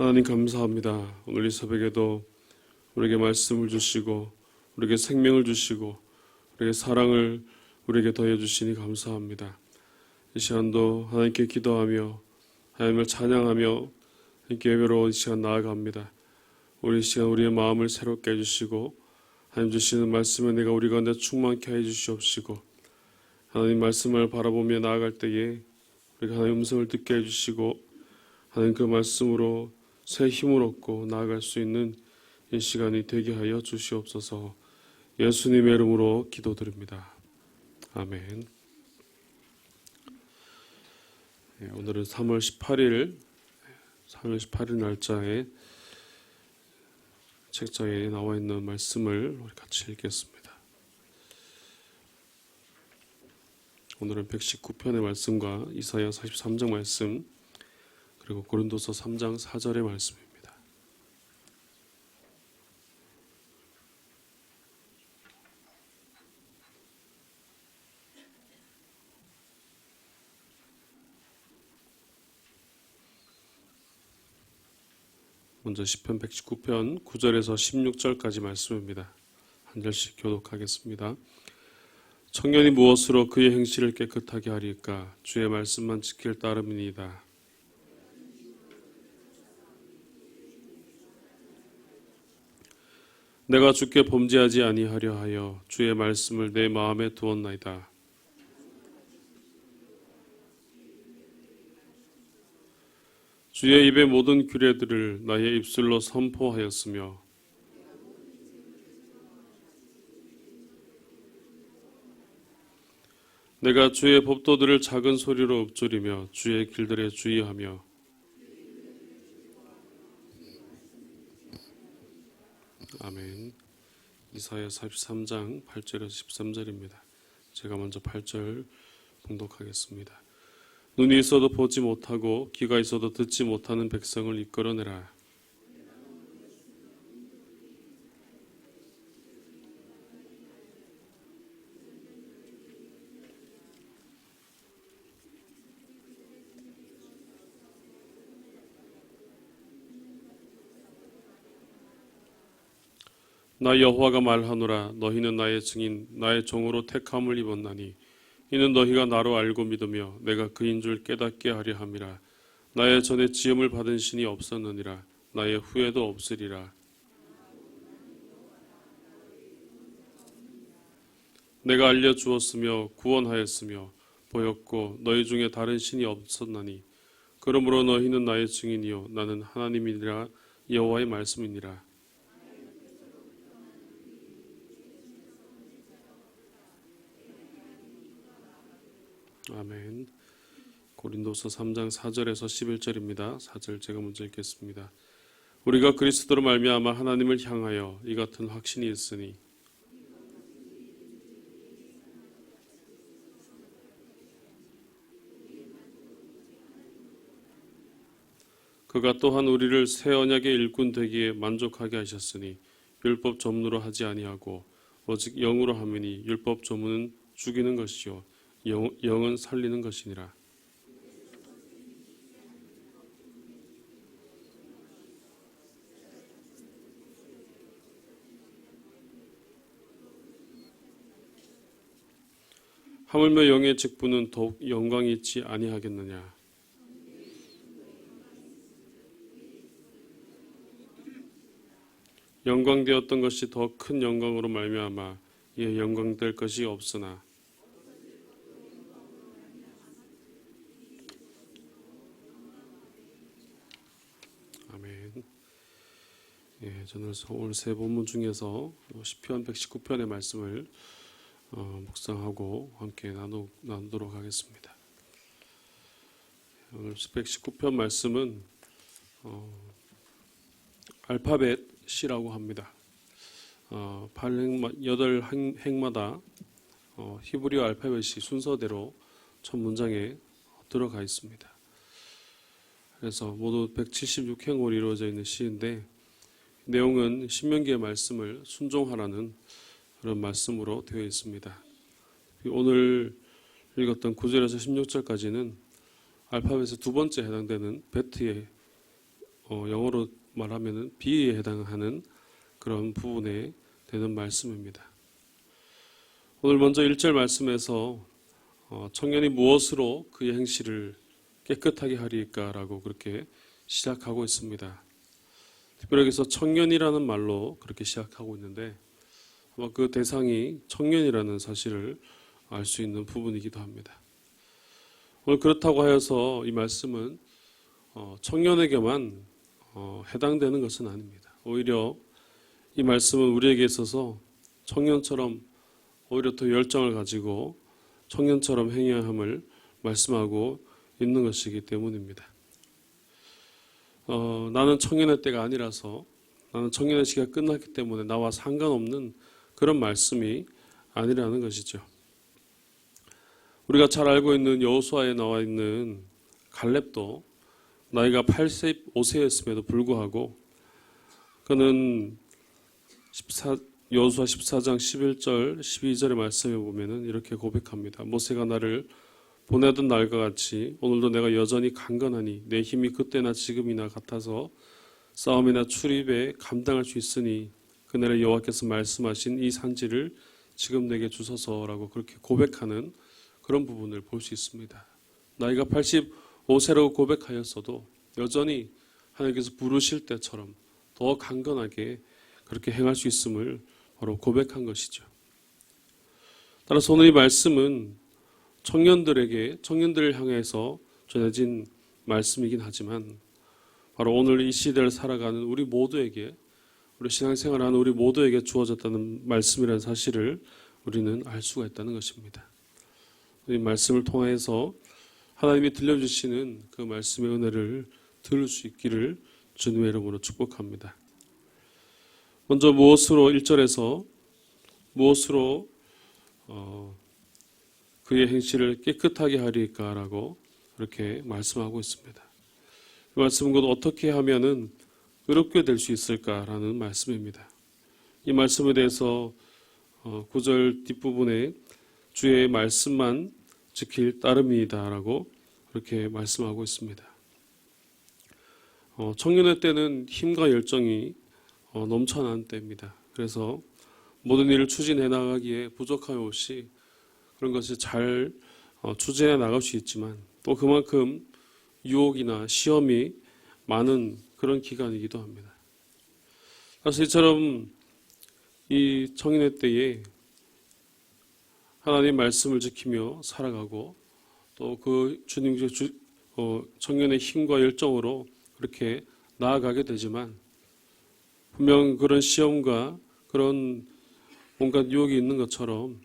하나님 감사합니다. 오늘 이 새벽에도 우리에게 말씀을 주시고 우리에게 생명을 주시고 우리에게 사랑을 우리에게 더해 주시니 감사합니다. 이 시간도 하나님께 기도하며 하나님을 찬양하며 하나님께 예배로 이 시간 나아갑니다. 우리 이 시간 우리의 마음을 새롭게 해주시고 하나님 주시는 말씀에 내가 우리 가운데 충만케 해주시옵시고 하나님 말씀을 바라보며 나아갈 때에 우리가 하나님 음성을 듣게 해주시고 하나님 그 말씀으로 새 힘을 얻고 나아갈 수 있는 이 시간이 되게 하여 주시옵소서. 예수님의 이름으로 기도드립니다. 아멘. 오늘은 3월 18일 날짜에 책자에 나와 있는 말씀을 우리 같이 읽겠습니다. 오늘은 119편의 말씀과 이사야 43장 말씀 그리고 고린도서 3장 4절의 말씀입니다. 먼저 시편 119편 9절에서 16절까지 말씀입니다. 한 절씩 교독하겠습니다. 청년이 무엇으로 그의 행실을 깨끗하게 하리까? 주의 말씀만 지킬 따름이니이다. 내가 주께 범죄하지 아니하려 하여 주의 말씀을 내 마음에 두었나이다. 주의 입의 모든 규례들을 나의 입술로 선포하였으며 내가 주의 법도들을 작은 소리로 읊조리며 주의 길들에 주의하며 아멘. 이사야 43장 8절에서 13절입니다. 제가 먼저 8절 봉독하겠습니다. 눈이 있어도 보지 못하고 귀가 있어도 듣지 못하는 백성을 이끌어내라. 나 여호와가 말하노라. 너희는 나의 증인 나의 종으로 택함을 입었나니 이는 너희가 나로 알고 믿으며 내가 그인 줄 깨닫게 하려 함이라. 나의 전에 지음을 받은 신이 없었느니라. 나의 후에도 없으리라. 내가 알려주었으며 구원하였으며 보였고 너희 중에 다른 신이 없었나니 그러므로 너희는 나의 증인이요 나는 하나님이니라. 여호와의 말씀이니라. 아멘. 고린도서 3장 4절에서 11절입니다. 4절 제가 먼저 읽겠습니다. 우리가 그리스도로 말미암아 하나님을 향하여 이 같은 확신이 있으니 그가 또한 우리를 새 언약의 일꾼 되기에 만족하게 하셨으니 율법 전문으로 하지 아니하고 오직 영으로 함이니 율법 전문은 죽이는 것이요 영은 살리는 것이니라. 하물며 영의 직분은 더욱 영광이 있지 아니하겠느냐. 영광되었던 것이 더 큰 영광으로 말미암아 이에 영광될 것이 없으나 저는 오늘 세 본문 중에서 시편 119편의 말씀을 묵상하고 함께 나누도록 하겠습니다. 오늘 119편 말씀은 알파벳 C라고 합니다. 8행마다 히브리어 알파벳이 순서대로 첫 문장에 들어가 있습니다. 그래서 모두 176행으로 이루어져 있는 시인데 내용은 신명기의 말씀을 순종하라는 그런 말씀으로 되어 있습니다. 오늘 읽었던 9절에서 16절까지는 알파벳의 두 번째 해당되는 베트의 영어로 말하면은 B에 해당하는 그런 부분에 되는 말씀입니다. 오늘 먼저 1절 말씀에서 청년이 무엇으로 그의 행실을 깨끗하게 하리까라고 그렇게 시작하고 있습니다. 특별히 여기서 청년이라는 말로 그렇게 시작하고 있는데 아마 그 대상이 청년이라는 사실을 알 수 있는 부분이기도 합니다. 오늘 그렇다고 하여서 이 말씀은 청년에게만 해당되는 것은 아닙니다. 오히려 이 말씀은 우리에게 있어서 청년처럼 오히려 더 열정을 가지고 청년처럼 행해야 함을 말씀하고 있는 것이기 때문입니다. 나는 청년의 때가 아니라서 나는 청년의 시기가 끝났기 때문에 나와 상관없는 그런 말씀이 아니라는 것이죠. 우리가 잘 알고 있는 여호수아에 나와 있는 갈렙도 나이가 85세였음에도 불구하고 그는 여호수아 14장 11절 12절의 말씀에 보면은 이렇게 고백합니다. 모세가 나를 보내던 날과 같이 오늘도 내가 여전히 강건하니 내 힘이 그때나 지금이나 같아서 싸움이나 출입에 감당할 수 있으니 그날에 여호와께서 말씀하신 이 산지를 지금 내게 주소서라고 그렇게 고백하는 그런 부분을 볼 수 있습니다. 나이가 85세라고 고백하였어도 여전히 하나님께서 부르실 때처럼 더 강건하게 그렇게 행할 수 있음을 바로 고백한 것이죠. 따라서 오늘 이 말씀은 청년들을 향해서 전해진 말씀이긴 하지만 바로 오늘 이 시대를 살아가는 우리 모두에게 우리 신앙생활하는 우리 모두에게 주어졌다는 말씀이라는 사실을 우리는 알 수가 있다는 것입니다. 이 말씀을 통해서 하나님이 들려주시는 그 말씀의 은혜를 들을 수 있기를 주님의 이름으로 축복합니다. 먼저 무엇으로 1절에서 무엇으로 그의 행실을 깨끗하게 하리까라고 그렇게 말씀하고 있습니다. 이 말씀은 곧 어떻게 하면은 의롭게 될 수 있을까라는 말씀입니다. 이 말씀에 대해서 9절 뒷부분에 주의 말씀만 지킬 따름이다라고 그렇게 말씀하고 있습니다. 청년의 때는 힘과 열정이 넘쳐난 때입니다. 그래서 모든 일을 추진해 나가기에 부족함이 없이 그런 것이 잘 추진해 나갈 수 있지만 또 그만큼 유혹이나 시험이 많은 그런 기간이기도 합니다. 그래서 이처럼 이 청년의 때에 하나님의 말씀을 지키며 살아가고 또 그 주님의 청년의 힘과 열정으로 그렇게 나아가게 되지만 분명 그런 시험과 그런 온갖 유혹이 있는 것처럼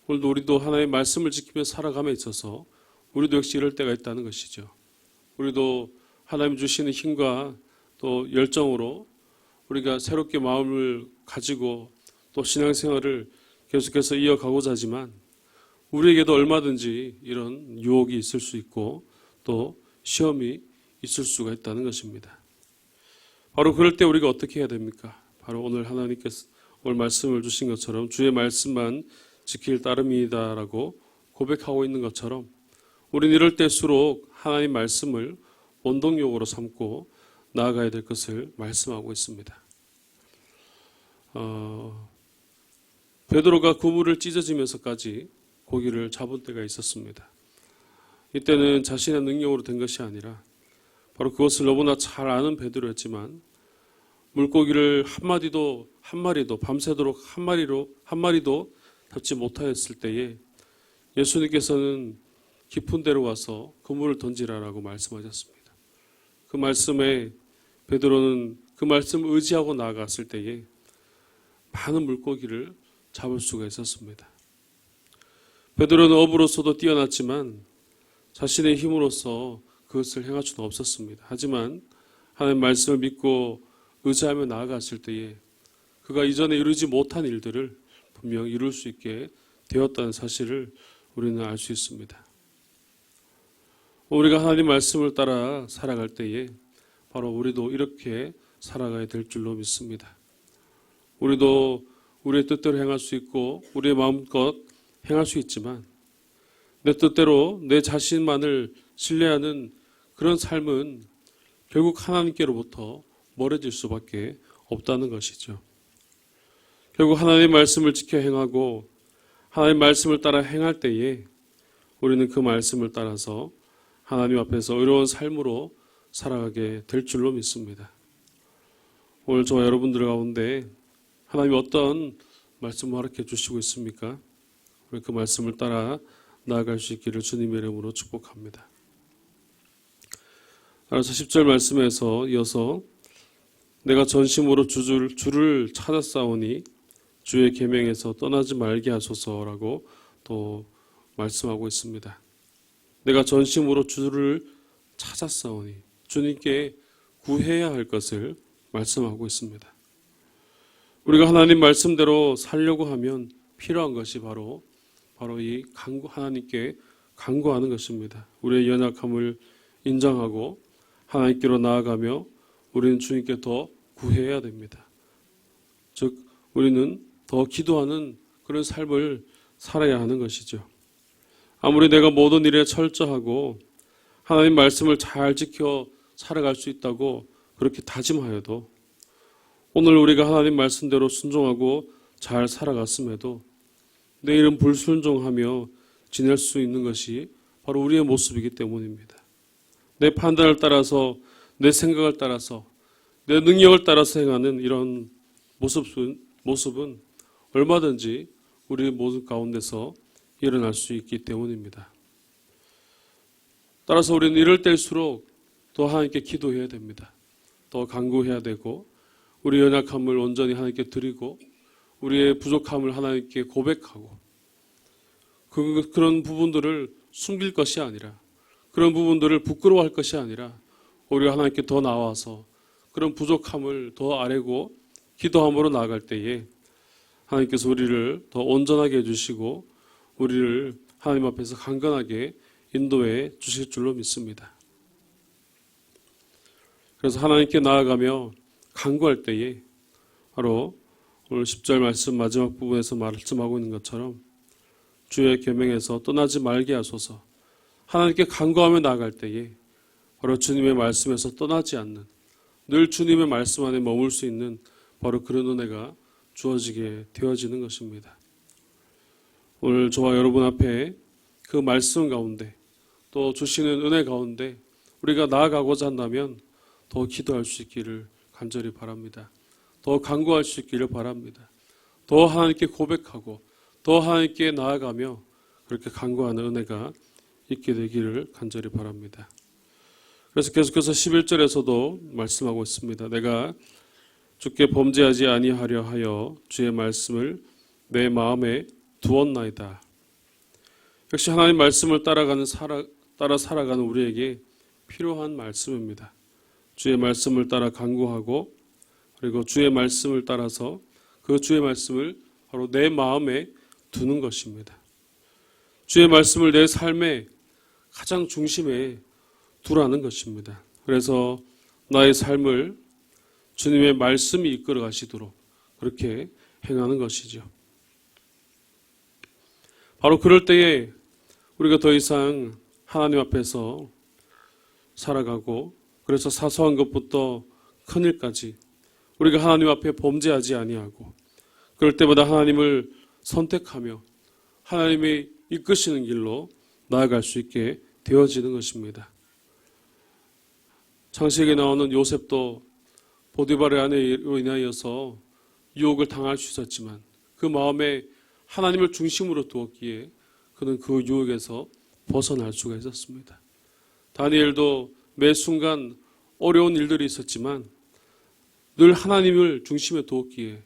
오늘도 우리도 하나님의 말씀을 지키며 살아감에 있어서 우리도 역시 이럴 때가 있다는 것이죠. 우리도 하나님 주시는 힘과 또 열정으로 우리가 새롭게 마음을 가지고 또 신앙생활을 계속해서 이어가고자 하지만 우리에게도 얼마든지 이런 유혹이 있을 수 있고 또 시험이 있을 수가 있다는 것입니다. 바로 그럴 때 우리가 어떻게 해야 됩니까? 바로 오늘 하나님께서 오늘 말씀을 주신 것처럼 주의 말씀만 지킬 따름이다라고 고백하고 있는 것처럼 우리는 이럴 때일수록 하나님 말씀을 원동력으로 삼고 나아가야 될 것을 말씀하고 있습니다. 베드로가 그물을 찢어지면서까지 고기를 잡은 때가 있었습니다. 이때는 자신의 능력으로 된 것이 아니라 바로 그것을 너무나 잘 아는 베드로였지만 물고기를 한 마리도 밤새도록 한 마리도 잡지 못하였을 때에 예수님께서는 깊은 데로 가서 그물을 던지라라고 말씀하셨습니다. 그 말씀에 베드로는 그 말씀을 의지하고 나아갔을 때에 많은 물고기를 잡을 수가 있었습니다. 베드로는 업으로서도 뛰어났지만 자신의 힘으로서 그것을 행할 수는 없었습니다. 하지만 하나님의 말씀을 믿고 의지하며 나아갔을 때에 그가 이전에 이루지 못한 일들을 분명 이룰 수 있게 되었다는 사실을 우리는 알 수 있습니다. 우리가 하나님 말씀을 따라 살아갈 때에 바로 우리도 이렇게 살아가야 될 줄로 믿습니다. 우리도 우리의 뜻대로 행할 수 있고 우리의 마음껏 행할 수 있지만 내 뜻대로 내 자신만을 신뢰하는 그런 삶은 결국 하나님께로부터 멀어질 수밖에 없다는 것이죠. 결국 하나님의 말씀을 지켜 행하고 하나님의 말씀을 따라 행할 때에 우리는 그 말씀을 따라서 하나님 앞에서 의로운 삶으로 살아가게 될 줄로 믿습니다. 오늘 저와 여러분들 가운데 하나님이 어떤 말씀을 허락해 주시고 있습니까? 우리 그 말씀을 따라 나아갈 수 있기를 주님의 이름으로 축복합니다. 따라서 10절 말씀에서 이어서 내가 전심으로 주를 찾았사오니 주의 계명에서 떠나지 말게 하소서라고 또 말씀하고 있습니다. 내가 전심으로 주를 찾았사오니 주님께 구해야 할 것을 말씀하고 있습니다. 우리가 하나님 말씀대로 살려고 하면 필요한 것이 바로 이 하나님께 간구하는 것입니다. 우리의 연약함을 인정하고 하나님께로 나아가며 우리는 주님께 더 구해야 됩니다. 즉 우리는 더 기도하는 그런 삶을 살아야 하는 것이죠. 아무리 내가 모든 일에 철저하고 하나님 말씀을 잘 지켜 살아갈 수 있다고 그렇게 다짐하여도 오늘 우리가 하나님 말씀대로 순종하고 잘 살아갔음에도 내일은 불순종하며 지낼 수 있는 것이 바로 우리의 모습이기 때문입니다. 내 판단을 따라서 내 생각을 따라서 내 능력을 따라서 행하는 이런 모습은 얼마든지 우리 모든 가운데서 일어날 수 있기 때문입니다. 따라서 우리는 이럴 때일수록 더 하나님께 기도해야 됩니다. 더 간구해야 되고 우리 연약함을 온전히 하나님께 드리고 우리의 부족함을 하나님께 고백하고 그런 부분들을 숨길 것이 아니라 그런 부분들을 부끄러워할 것이 아니라 우리가 하나님께 더 나와서 그런 부족함을 더 아뢰고 기도함으로 나아갈 때에 하나님께서 우리를 더 온전하게 해주시고 우리를 하나님 앞에서 강건하게 인도해 주실 줄로 믿습니다. 그래서 하나님께 나아가며 간구할 때에 바로 오늘 10절 말씀 마지막 부분에서 말씀하고 있는 것처럼 주의 계명에서 떠나지 말게 하소서. 하나님께 간구하며 나아갈 때에 바로 주님의 말씀에서 떠나지 않는 늘 주님의 말씀 안에 머물 수 있는 바로 그런 은혜가 주어지게 되어지는 것입니다. 오늘 저와 여러분 앞에 그 말씀 가운데 또 주시는 은혜 가운데 우리가 나아가고자 한다면 더 기도할 수 있기를 간절히 바랍니다. 더 간구할 수 있기를 바랍니다. 더 하나님께 고백하고 더 하나님께 나아가며 그렇게 간구하는 은혜가 있게 되기를 간절히 바랍니다. 그래서 계속해서 11절에서도 말씀하고 있습니다. 내가 주께 범죄하지 아니하려 하여 주의 말씀을 내 마음에 두었나이다. 역시 하나님 말씀을 따라 살아가는 우리에게 필요한 말씀입니다. 주의 말씀을 따라 간구하고 그리고 주의 말씀을 따라서 그 주의 말씀을 바로 내 마음에 두는 것입니다. 주의 말씀을 내 삶의 가장 중심에 두라는 것입니다. 그래서 나의 삶을 주님의 말씀이 이끌어 가시도록 그렇게 행하는 것이죠. 바로 그럴 때에 우리가 더 이상 하나님 앞에서 살아가고 그래서 사소한 것부터 큰 일까지 우리가 하나님 앞에 범죄하지 아니하고 그럴 때마다 하나님을 선택하며 하나님이 이끄시는 길로 나아갈 수 있게 되어지는 것입니다. 창세기에 나오는 요셉도 보디발의 아내로 인하여서 유혹을 당할 수 있었지만 그 마음에 하나님을 중심으로 두었기에 그는 그 유혹에서 벗어날 수가 있었습니다. 다니엘도 매 순간 어려운 일들이 있었지만 늘 하나님을 중심에 두었기에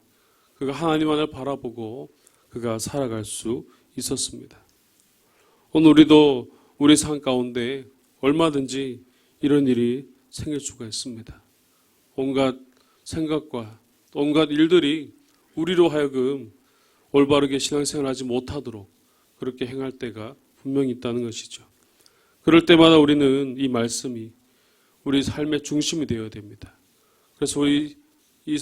그가 하나님만을 바라보고 그가 살아갈 수 있었습니다. 오늘 우리도 우리 삶 가운데 얼마든지 이런 일이 생길 수가 있습니다. 온갖 생각과 온갖 일들이 우리로 하여금 올바르게 신앙생활하지 못하도록 그렇게 행할 때가 분명히 있다는 것이죠. 그럴 때마다 우리는 이 말씀이 우리 삶의 중심이 되어야 됩니다. 그래서 이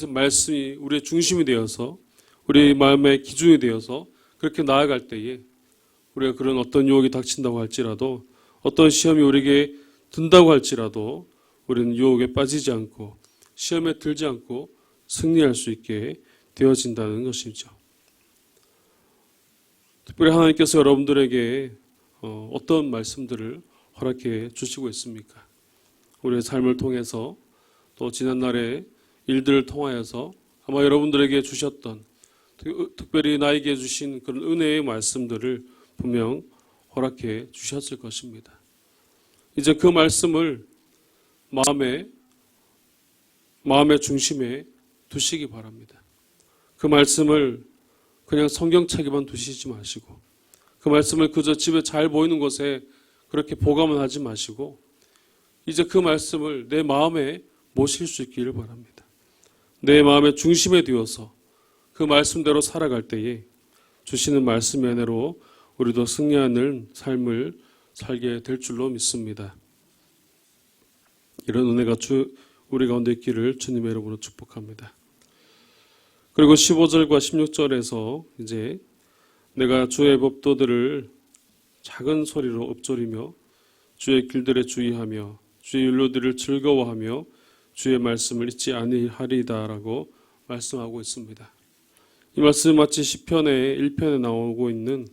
말씀이 우리의 중심이 되어서 우리 마음의 기준이 되어서 그렇게 나아갈 때에 우리가 그런 어떤 유혹이 닥친다고 할지라도 어떤 시험이 우리에게 든다고 할지라도 우리는 유혹에 빠지지 않고 시험에 들지 않고 승리할 수 있게 되어진다는 것이죠. 특별히 하나님께서 여러분들에게 어떤 말씀들을 허락해 주시고 있습니까? 우리의 삶을 통해서 또 지난날의 일들을 통하여서 아마 여러분들에게 주셨던, 특별히 나에게 주신 그런 은혜의 말씀들을 분명 허락해 주셨을 것입니다. 이제 그 말씀을 마음의 중심에 두시기 바랍니다. 그 말씀을 그냥 성경책에만 두시지 마시고, 그 말씀을 그저 집에 잘 보이는 곳에 그렇게 보관만 하지 마시고, 이제 그 말씀을 내 마음에 모실 수 있기를 바랍니다. 내 마음의 중심에 두어서 그 말씀대로 살아갈 때에 주시는 말씀의 은혜로 우리도 승리하는 삶을 살게 될 줄로 믿습니다. 이런 은혜가 우리 가운데 있기를 주님의 이름으로 축복합니다. 그리고 15절과 16절에서 이제 내가 주의 법도들을 작은 소리로 읊조리며 주의 길들에 주의하며 주의 율로들을 즐거워하며 주의 말씀을 잊지 아니하리다라고 말씀하고 있습니다. 이 말씀 마치 시편의 1편에 나오고 있는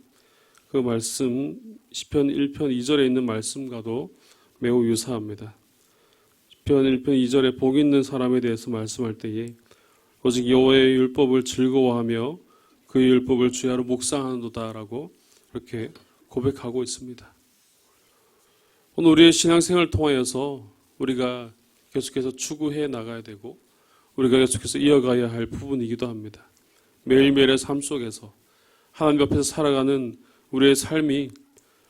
그 말씀, 시편 1편 2절에 있는 말씀과도 매우 유사합니다. 시편 1편 2절에 복 있는 사람에 대해서 말씀할 때에 오직 여호와의 율법을 즐거워하며 그의 율법을 주야로 묵상하는도다라고 그렇게 고백하고 있습니다. 오늘 우리의 신앙생활을 통하여서 우리가 계속해서 추구해 나가야 되고 우리가 계속해서 이어가야 할 부분이기도 합니다. 매일매일의 삶 속에서 하나님 앞에서 살아가는 우리의 삶이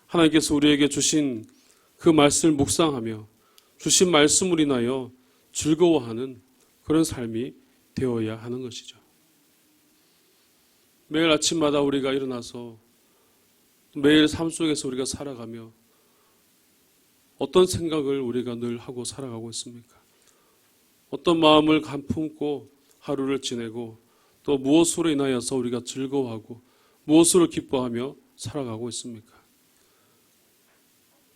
하나님께서 우리에게 주신 그 말씀을 묵상하며 주신 말씀을 인하여 즐거워하는 그런 삶이 되어야 하는 것이죠. 매일 아침마다 우리가 일어나서 매일 삶 속에서 우리가 살아가며 어떤 생각을 우리가 늘 하고 살아가고 있습니까? 어떤 마음을 품고 하루를 지내고 또 무엇으로 인하여서 우리가 즐거워하고 무엇으로 기뻐하며 살아가고 있습니까?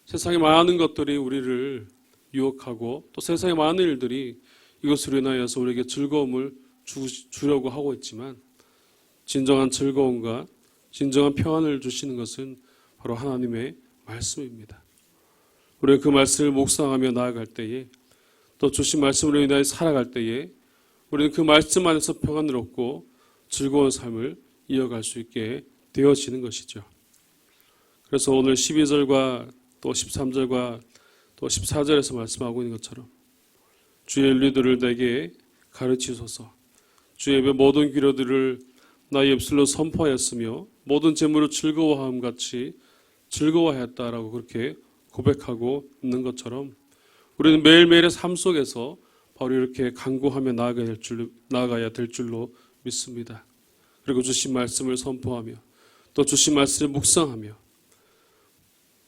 세상에 많은 것들이 우리를 유혹하고 또 세상의 많은 일들이 이것으로 인하여서 우리에게 즐거움을 주려고 하고 있지만 진정한 즐거움과 진정한 평안을 주시는 것은 바로 하나님의 말씀입니다. 우리가 그 말씀을 묵상하며 나아갈 때에 또 주신 말씀으로 인하여 살아갈 때에 우리는 그 말씀 안에서 평안을 얻고 즐거운 삶을 이어갈 수 있게 되어지는 것이죠. 그래서 오늘 12절과 또 13절과 또 14절에서 말씀하고 있는 것처럼 주의 윤리들을 내게 가르치소서. 주의 입의 모든 기로들을 나의 입술로 선포하였으며 모든 재물을 즐거워함 같이 즐거워하였다라고 그렇게 고백하고 있는 것처럼 우리는 매일매일의 삶 속에서 바로 이렇게 간구하며 나아가야 될 줄로 믿습니다. 그리고 주신 말씀을 선포하며 또 주신 말씀을 묵상하며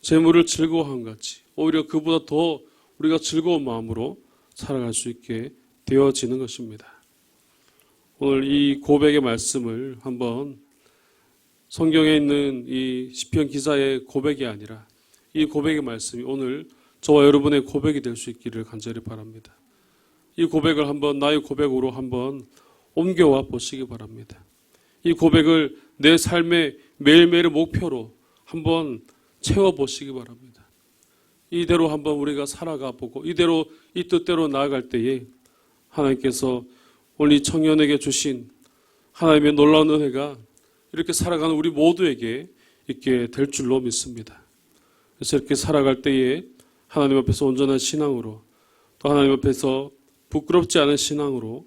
재물을 즐거워함 같이 오히려 그보다 더 우리가 즐거운 마음으로 살아갈 수 있게 되어지는 것입니다. 오늘 이 고백의 말씀을 한번 성경에 있는 이 시편 기자의 고백이 아니라 이 고백의 말씀이 오늘 저와 여러분의 고백이 될 수 있기를 간절히 바랍니다. 이 고백을 한번 나의 고백으로 한번 옮겨와 보시기 바랍니다. 이 고백을 내 삶의 매일매일의 목표로 한번 채워보시기 바랍니다. 이대로 한번 우리가 살아가 보고 이대로 이 뜻대로 나아갈 때에 하나님께서 오늘 이 청년에게 주신 하나님의 놀라운 은혜가 이렇게 살아가는 우리 모두에게 있게 될 줄로 믿습니다. 그래서 이렇게 살아갈 때에 하나님 앞에서 온전한 신앙으로 또 하나님 앞에서 부끄럽지 않은 신앙으로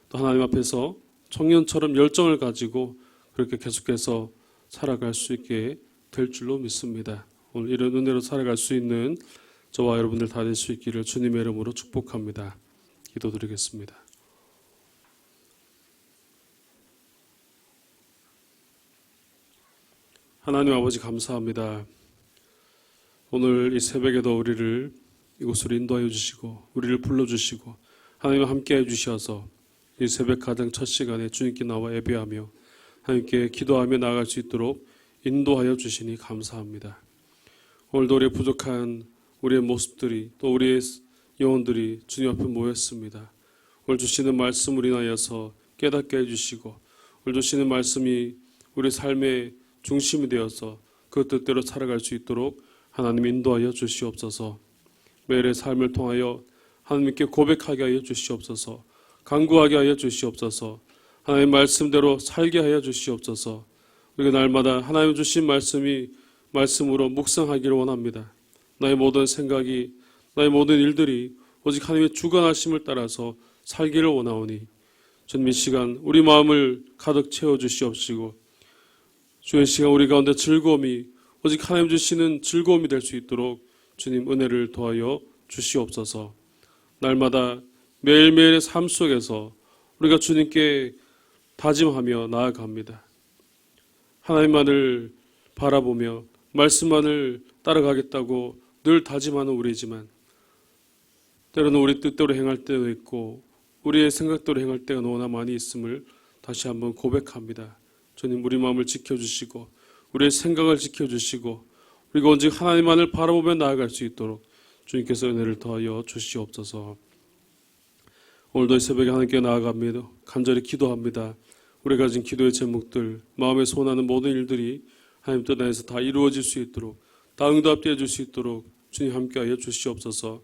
또 하나님 앞에서 청년처럼 열정을 가지고 그렇게 계속해서 살아갈 수 있게 될 줄로 믿습니다. 오늘 이런 은혜로 살아갈 수 있는 저와 여러분들 다 될 수 있기를 주님의 이름으로 축복합니다. 기도드리겠습니다. 하나님 아버지 감사합니다. 오늘 이 새벽에도 우리를 이곳으로 인도하여 주시고 우리를 불러주시고 하나님과 함께해 주셔서 이 새벽 가장 첫 시간에 주님께 나와 예배하며 하나님께 기도하며 나아갈 수 있도록 인도하여 주시니 감사합니다. 오늘도 우리의 부족한 우리의 모습들이 또 우리의 영혼들이 주님 앞에 모였습니다. 오늘 주시는 말씀을 인하여서 깨닫게 해주시고 오늘 주시는 말씀이 우리 삶의 중심이 되어서 그 뜻대로 살아갈 수 있도록 하나님 인도하여 주시옵소서. 매일의 삶을 통하여 하나님께 고백하게 하여 주시옵소서. 간구하게 하여 주시옵소서. 하나님의 말씀대로 살게 하여 주시옵소서. 우리가 날마다 하나님 주신 말씀이 말씀으로 묵상하기를 원합니다. 나의 모든 생각이 나의 모든 일들이 오직 하나님의 주관하심을 따라서 살기를 원하오니 주님 이 시간 우리 마음을 가득 채워주시옵시고 주의 시간 우리 가운데 즐거움이 오직 하나님 주시는 즐거움이 될 수 있도록 주님 은혜를 더하여 주시옵소서. 날마다 매일매일의 삶 속에서 우리가 주님께 다짐하며 나아갑니다. 하나님만을 바라보며 말씀만을 따라가겠다고 늘 다짐하는 우리지만 때로는 우리 뜻대로 행할 때도 있고 우리의 생각대로 행할 때가 너무나 많이 있음을 다시 한번 고백합니다. 주님 우리 마음을 지켜주시고 우리의 생각을 지켜주시고 우리가 오직 하나님만을 바라보며 나아갈 수 있도록 주님께서 은혜를 더하여 주시옵소서. 오늘도 이 새벽에 하나님께 나아갑니다. 간절히 기도합니다. 우리가 가진 기도의 제목들 마음에 소원하는 모든 일들이 하나님 뜻 안에서 다 이루어질 수 있도록 다 응답되어 줄 수 있도록 주님 함께하여 주시옵소서.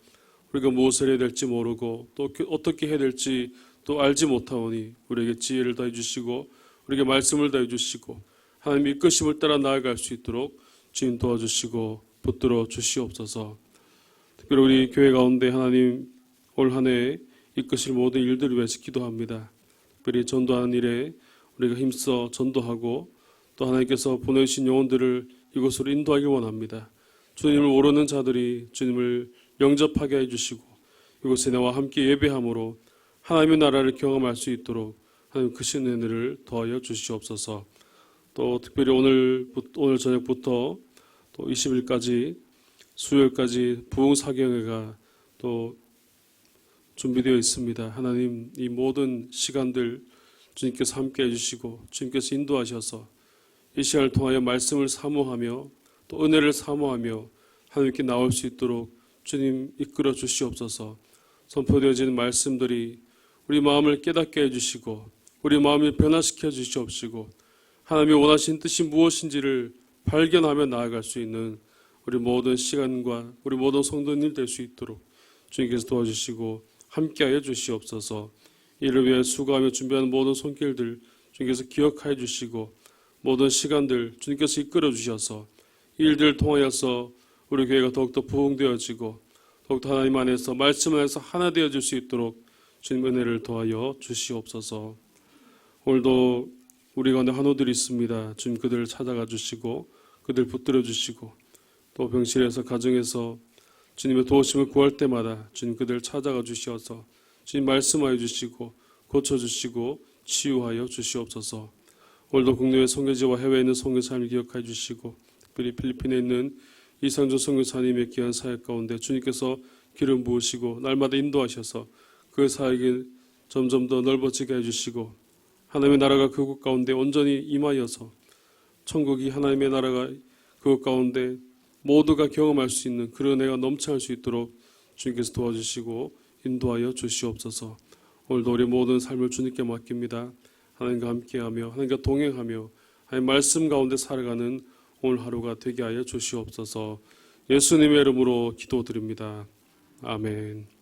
우리가 무엇을 해야 될지 모르고 또 어떻게 해야 될지 또 알지 못하오니 우리에게 지혜를 더해 주시고 우리에게 말씀을 더해 주시고 하나님의 이끄심을 따라 나아갈 수 있도록 주님 도와주시고 붙들어 주시옵소서. 특별히 우리 교회 가운데 하나님 올 한 해에 이끄실 모든 일들을 위해서 기도합니다. 특별히 전도하는 일에 우리가 힘써 전도하고 또 하나님께서 보내주신 영혼들을 이곳으로 인도하길 원합니다. 주님을 모르는 자들이 주님을 영접하게 해주시고 이곳에 나와 함께 예배함으로 하나님의 나라를 경험할 수 있도록 하나님 크신 은혜를 더하여 주시옵소서. 또 특별히 오늘 저녁부터 또 20일까지 수요일까지 부흥사경회가 또 준비되어 있습니다. 하나님 이 모든 시간들 주님께서 함께 해주시고 주님께서 인도하셔서 이 시간을 통하여 말씀을 사모하며 또 은혜를 사모하며 하나님께 나올 수 있도록 주님 이끌어 주시옵소서. 선포되어지는 말씀들이 우리 마음을 깨닫게 해주시고 우리 마음을 변화시켜 주시옵시고 하나님의 원하신 뜻이 무엇인지를 발견하며 나아갈 수 있는 우리 모든 시간과 우리 모든 성도님 될 수 있도록 주님께서 도와주시고 함께하여 주시옵소서. 이를 위해 수고하며 준비하는 모든 손길들 주님께서 기억하여 주시고 모든 시간들 주님께서 이끌어 주셔서 이 일들을 통하여서 우리 교회가 더욱더 부흥되어지고 더욱더 하나님 안에서 말씀 안에서 하나 되어질 수 있도록 주님 은혜를 더하여 주시옵소서. 오늘도 우리 가운데 한우들이 있습니다. 주님 그들을 찾아가 주시고 그들 붙들어 주시고 또 병실에서 가정에서 주님의 도우심을 구할 때마다 주님 그들을 찾아가 주시어서 주님 말씀하여 주시고 고쳐주시고 치유하여 주시옵소서. 오늘도 국내외 선교지와 해외에 있는 선교사님을 기억하여 주시고 특별히 필리핀에 있는 이상조 선교사님의 귀한 사역 가운데 주님께서 기름 부으시고 날마다 인도하셔서 그 사역이 점점 더 넓어지게 해주시고 하나님의 나라가 그곳 가운데 온전히 임하여서 천국이 하나님의 나라가 그곳 가운데 모두가 경험할 수 있는 그런 은혜가 넘쳐날 수 있도록 주님께서 도와주시고 인도하여 주시옵소서. 오늘도 우리 모든 삶을 주님께 맡깁니다. 하나님과 함께하며 하나님과 동행하며 하나님 말씀 가운데 살아가는 오늘 하루가 되게 하여 주시옵소서. 예수님의 이름으로 기도드립니다. 아멘.